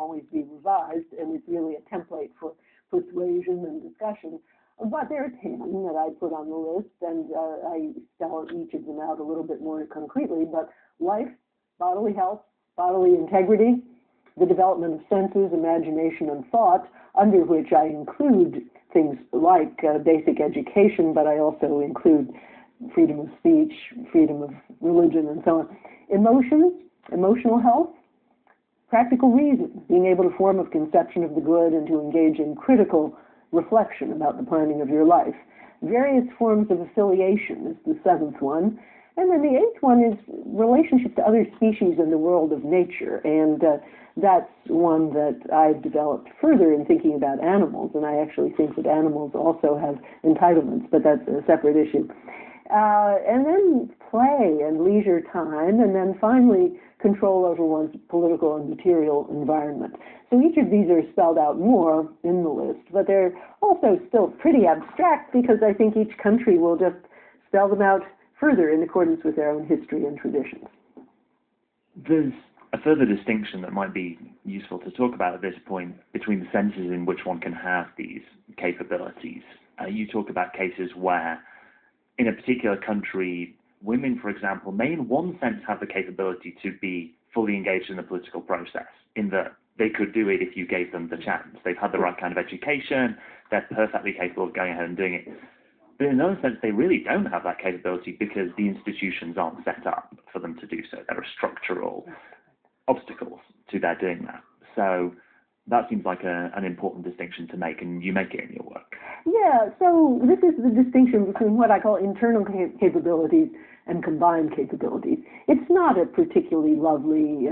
always be revised, and it's really a template for persuasion and discussion. But there are 10 that I put on the list, and I spell each of them out a little bit more concretely. But life, bodily health, bodily integrity, the development of senses, imagination, and thought, under which I include things like basic education, but I also include freedom of speech, freedom of religion, and so on. Emotions, emotional health, practical reason, being able to form a conception of the good and to engage in critical reflection about the planning of your life. Various forms of affiliation is the 7th one. And then the 8th one is relationship to other species in the world of nature. And that's one that I've developed further in thinking about animals. And I actually think that animals also have entitlements, but that's a separate issue. And then play and leisure time. And then finally, control over one's political and material environment. So each of these are spelled out more in the list, but they're also still pretty abstract because I think each country will just spell them out further in accordance with their own history and traditions. There's a further distinction that might be useful to talk about at this point between the senses in which one can have these capabilities. You talk about cases where, in a particular country, women, for example, may in one sense have the capability to be fully engaged in the political process, in that they could do it if you gave them the chance. They've had the right kind of education, they're perfectly capable of going ahead and doing it. But in another sense, they really don't have that capability because the institutions aren't set up for them to do so. There are structural obstacles to their doing that. So that seems like an important distinction to make, and you make it in your work. Yeah, so this is the distinction between what I call internal capabilities and combined capabilities. It's not a particularly lovely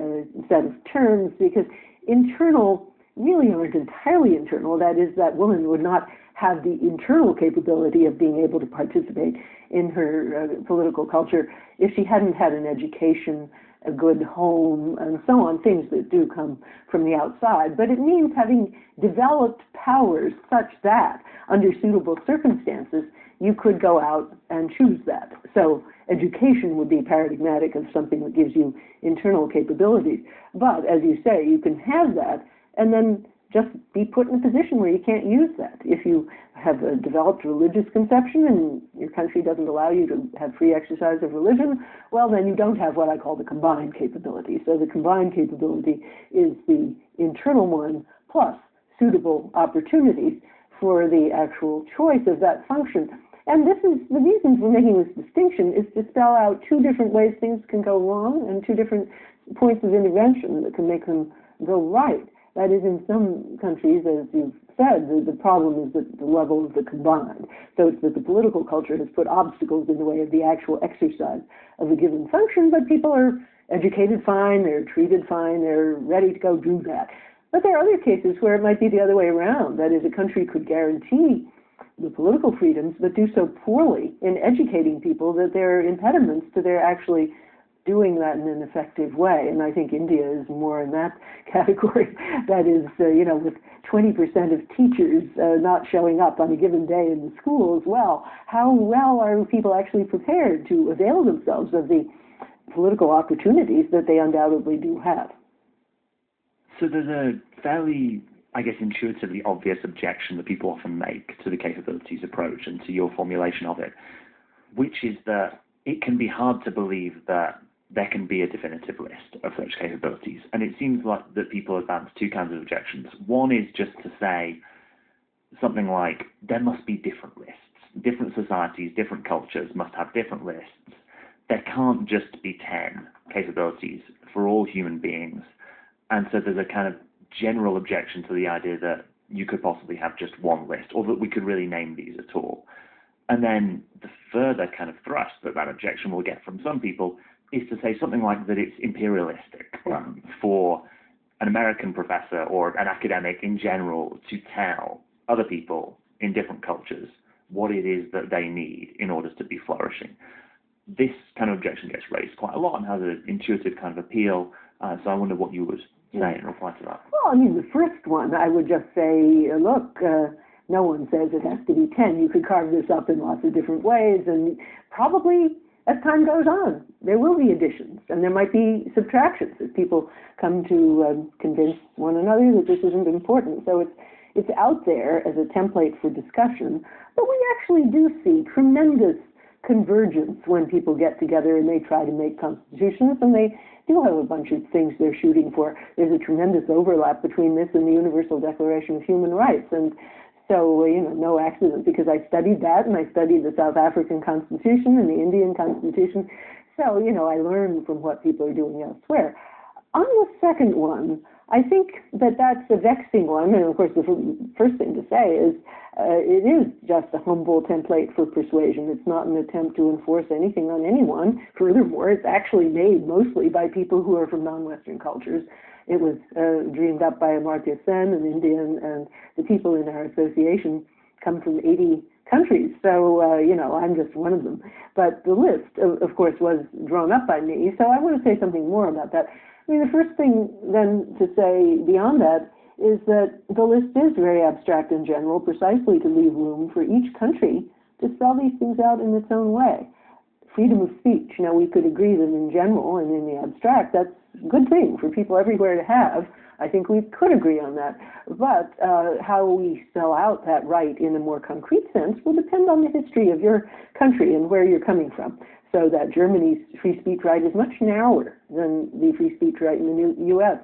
set of terms because internal really aren't entirely internal. That is, that woman would not have the internal capability of being able to participate in her political culture if she hadn't had an education, a good home, and so on, things that do come from the outside. But it means having developed powers such that, under suitable circumstances, you could go out and choose that. So education would be paradigmatic of something that gives you internal capabilities. But, as you say, you can have that and then just be put in a position where you can't use that. If you have a developed religious conception and your country doesn't allow you to have free exercise of religion, well, then you don't have what I call the combined capability. So the combined capability is the internal one plus suitable opportunities for the actual choice of that function. And this is the reason for making this distinction is to spell out two different ways things can go wrong and two different points of intervention that can make them go right. That is, in some countries, as you've said, the problem is at the level of the combined. So it's that the political culture has put obstacles in the way of the actual exercise of a given function, but people are educated fine, they're treated fine, they're ready to go do that. But there are other cases where it might be the other way around. That is, a country could guarantee the political freedoms, but do so poorly in educating people that there are impediments to their actually doing that in an effective way. And I think India is more in that category. That is, with 20% of teachers not showing up on a given day in the schools, well, how well are people actually prepared to avail themselves of the political opportunities that they undoubtedly do have? So there's a fairly, I guess, intuitively obvious objection that people often make to the capabilities approach and to your formulation of it, which is that it can be hard to believe that there can be a definitive list of such capabilities. And it seems like that people advance two kinds of objections. One is just to say something like, there must be different lists. Different societies, different cultures must have different lists. There can't just be 10 capabilities for all human beings. And so there's a kind of general objection to the idea that you could possibly have just one list, or that we could really name these at all. And then the further kind of thrust that that objection will get from some people is to say something like that it's imperialistic for an American professor or an academic in general to tell other people in different cultures what it is that they need in order to be flourishing. This kind of objection gets raised quite a lot and has an intuitive kind of appeal. So I wonder what you would say in reply to that. Well, I mean, the first one, I would just say, look, no one says it has to be 10. You could carve this up in lots of different ways, and probably as time goes on, there will be additions, and there might be subtractions as people come to convince one another that this isn't important. So it's out there as a template for discussion, but we actually do see tremendous convergence when people get together and they try to make constitutions, and they do have a bunch of things they're shooting for. There's a tremendous overlap between this and the Universal Declaration of Human Rights, and so, no accident, because I studied that, and I studied the South African Constitution and the Indian Constitution. So, I learned from what people are doing elsewhere. On the second one, I think that that's a vexing one, and of course the first thing to say is it is just a humble template for persuasion. It's not an attempt to enforce anything on anyone. Furthermore, it's actually made mostly by people who are from non-Western cultures. It was dreamed up by Martha Nussbaum, an Indian, and the people in our association come from 80 countries. So, I'm just one of them. But the list, of course, was drawn up by me. So I want to say something more about that. The first thing then to say beyond that is that the list is very abstract in general, precisely to leave room for each country to spell these things out in its own way. Freedom of speech, we could agree that in general and in the abstract, that's a good thing for people everywhere to have. I think we could agree on that. But how we spell out that right in a more concrete sense will depend on the history of your country and where you're coming from. So that Germany's free speech right is much narrower than the free speech right in the U.S.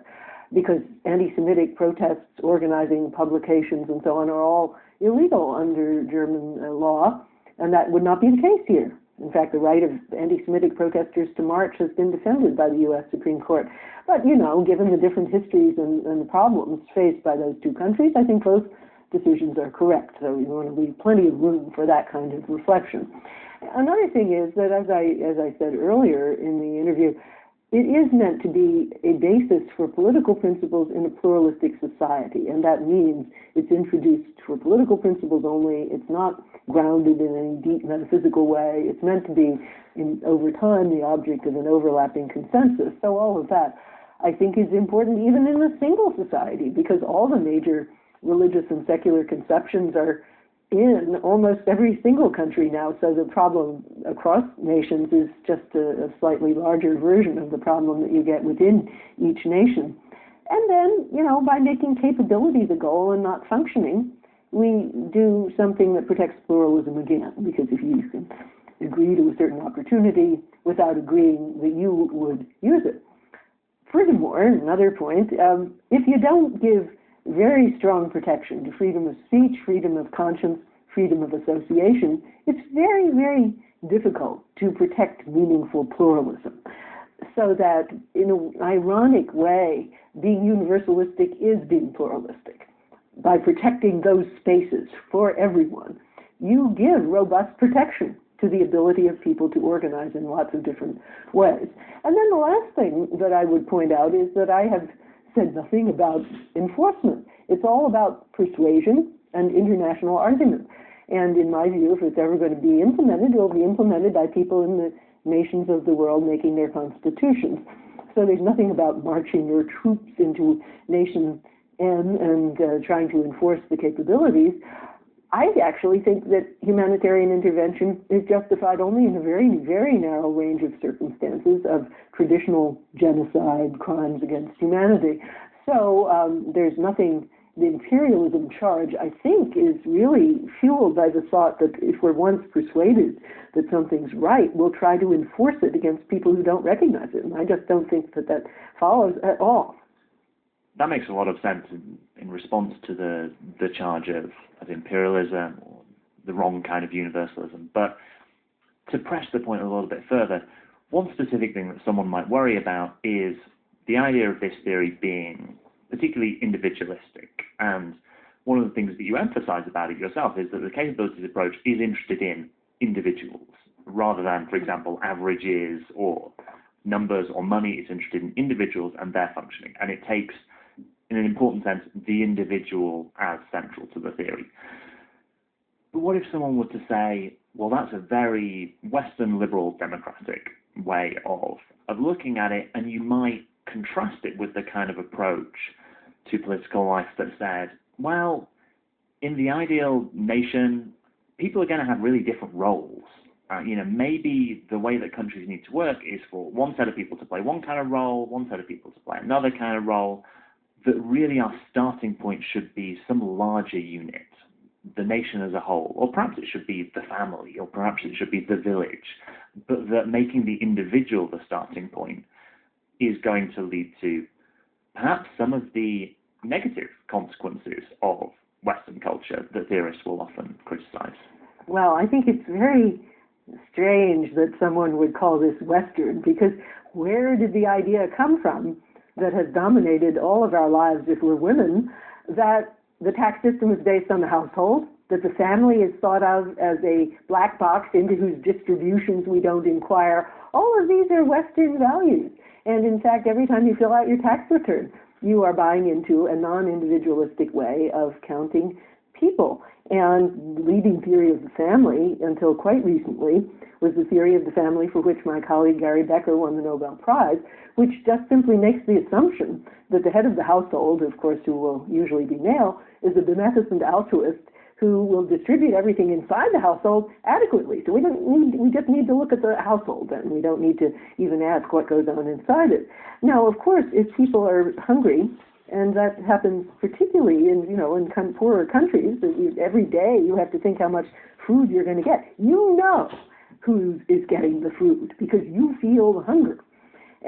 because anti-Semitic protests, organizing, publications, and so on are all illegal under German law, and that would not be the case here. In fact, the right of anti-Semitic protesters to march has been defended by the U.S. Supreme Court. But, given the different histories and the problems faced by those two countries, I think both decisions are correct. So we want to leave plenty of room for that kind of reflection. Another thing is that, as I said earlier in the interview, it is meant to be a basis for political principles in a pluralistic society, and that means it's introduced for political principles only. It's not grounded in any deep metaphysical way. It's meant to be, over time, the object of an overlapping consensus. So all of that, I think, is important even in a single society, because all the major religious and secular conceptions are in almost every single country now, so the problem across nations is just a slightly larger version of the problem that you get within each nation. And then, by making capability the goal and not functioning, we do something that protects pluralism again, because if you can agree to a certain opportunity without agreeing that you would use it. Furthermore, another point, if you don't give very strong protection to freedom of speech, freedom of conscience, freedom of association, it's very, very difficult to protect meaningful pluralism. So that, in an ironic way, being universalistic is being pluralistic. By protecting those spaces for everyone, you give robust protection to the ability of people to organize in lots of different ways. And then the last thing that I would point out is that I have said nothing about enforcement. It's all about persuasion and international argument. And in my view, if it's ever going to be implemented, it will be implemented by people in the nations of the world making their constitutions. So there's nothing about marching your troops into nation N and trying to enforce the capabilities. I actually think that humanitarian intervention is justified only in a very, very narrow range of circumstances of traditional genocide, crimes against humanity. So there's nothing, the imperialism charge, I think, is really fueled by the thought that if we're once persuaded that something's right, we'll try to enforce it against people who don't recognize it. And I just don't think that that follows at all. That makes a lot of sense in response to the charge of imperialism or the wrong kind of universalism. But to press the point a little bit further, one specific thing that someone might worry about is the idea of this theory being particularly individualistic. And one of the things that you emphasize about it yourself is that the capabilities approach is interested in individuals rather than, for example, averages or numbers or money. It's interested in individuals and their functioning. And it takes, in an important sense, the individual as central to the theory. But what if someone were to say, well, that's a very Western liberal democratic way of looking at it, and you might contrast it with the kind of approach to political life that said, well, in the ideal nation, people are going to have really different roles. maybe the way that countries need to work is for one set of people to play one kind of role, one set of people to play another kind of role, that really our starting point should be some larger unit, the nation as a whole, or perhaps it should be the family, or perhaps it should be the village, but that making the individual the starting point is going to lead to perhaps some of the negative consequences of Western culture that theorists will often criticize. Well, I think it's very strange that someone would call this Western, because where did the idea come from that has dominated all of our lives if we're women, that the tax system is based on the household, that the family is thought of as a black box into whose distributions we don't inquire? All of these are Western values. And in fact, every time you fill out your tax return, you are buying into a non-individualistic way of counting people. And leading theory of the family, until quite recently, was the theory of the family for which my colleague Gary Becker won the Nobel Prize, which just simply makes the assumption that the head of the household, of course, who will usually be male, is a beneficent altruist who will distribute everything inside the household adequately. So we just need to look at the household, and we don't need to even ask what goes on inside it. Now, of course, if people are hungry, and that happens particularly in poorer countries, every day you have to think how much food you're going to get. You know who is getting the food because you feel the hunger.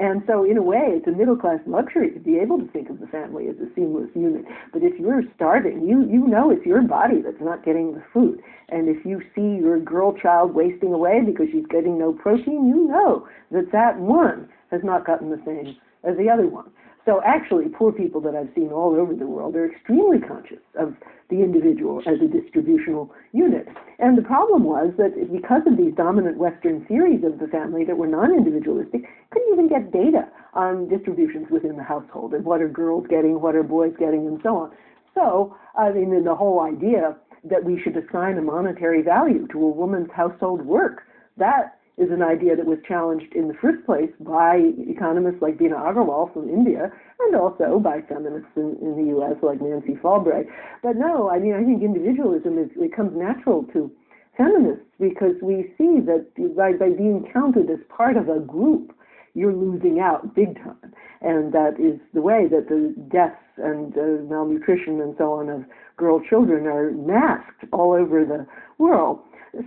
And so, in a way, it's a middle-class luxury to be able to think of the family as a seamless unit. But if you're starving, you know it's your body that's not getting the food. And if you see your girl child wasting away because she's getting no protein, you know that one has not gotten the same as the other one. So actually, poor people that I've seen all over the world are extremely conscious of the individual as a distributional unit. And the problem was that because of these dominant Western theories of the family that were non-individualistic, couldn't even get data on distributions within the household and what are girls getting, what are boys getting, and so on. So, the whole idea that we should assign a monetary value to a woman's household work, that is an idea that was challenged in the first place by economists like Bina Agarwal from India, and also by feminists in the U.S. like Nancy Falbray. But no, I think individualism it comes natural to feminists because we see that by being counted as part of a group, you're losing out big time. And that is the way that the deaths and malnutrition and so on of girl children are masked all over the world.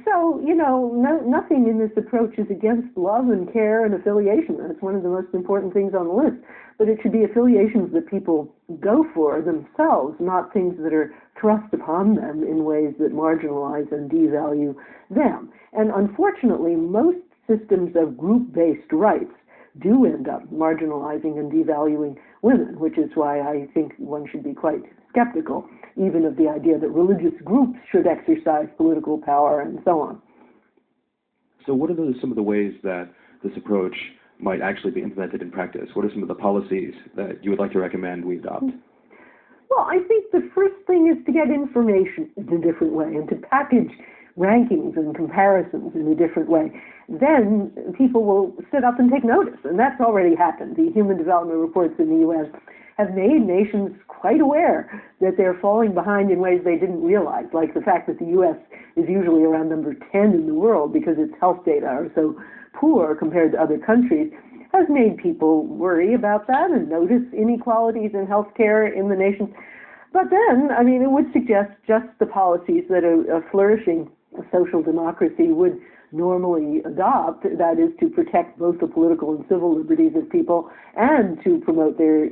So, nothing in this approach is against love and care and affiliation. That's one of the most important things on the list. But it should be affiliations that people go for themselves, not things that are thrust upon them in ways that marginalize and devalue them. And unfortunately, most systems of group-based rights do end up marginalizing and devaluing women, which is why I think one should be quite skeptical even of the idea that religious groups should exercise political power and so on. So what are some of the ways that this approach might actually be implemented in practice? What are some of the policies that you would like to recommend we adopt? Well, I think the first thing is to get information in a different way and to package rankings and comparisons in a different way. Then people will sit up and take notice, and that's already happened. The Human Development Reports in the U.S. have made nations quite aware that they're falling behind in ways they didn't realize, like the fact that the U.S. is usually around number 10 in the world because its health data are so poor compared to other countries, has made people worry about that and notice inequalities in healthcare in the nations. But then, it would suggest just the policies that a flourishing social democracy would normally adopt, that is to protect both the political and civil liberties of people and to promote their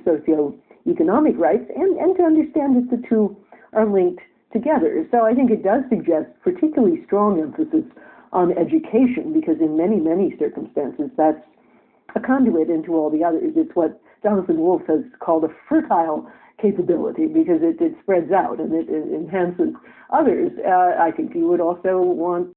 socio-economic rights and to understand that the two are linked together. So I think it does suggest particularly strong emphasis on education because in many, many circumstances that's a conduit into all the others. It's what Jonathan Wolff has called a fertile capability because it spreads out and it enhances others. I think you would also want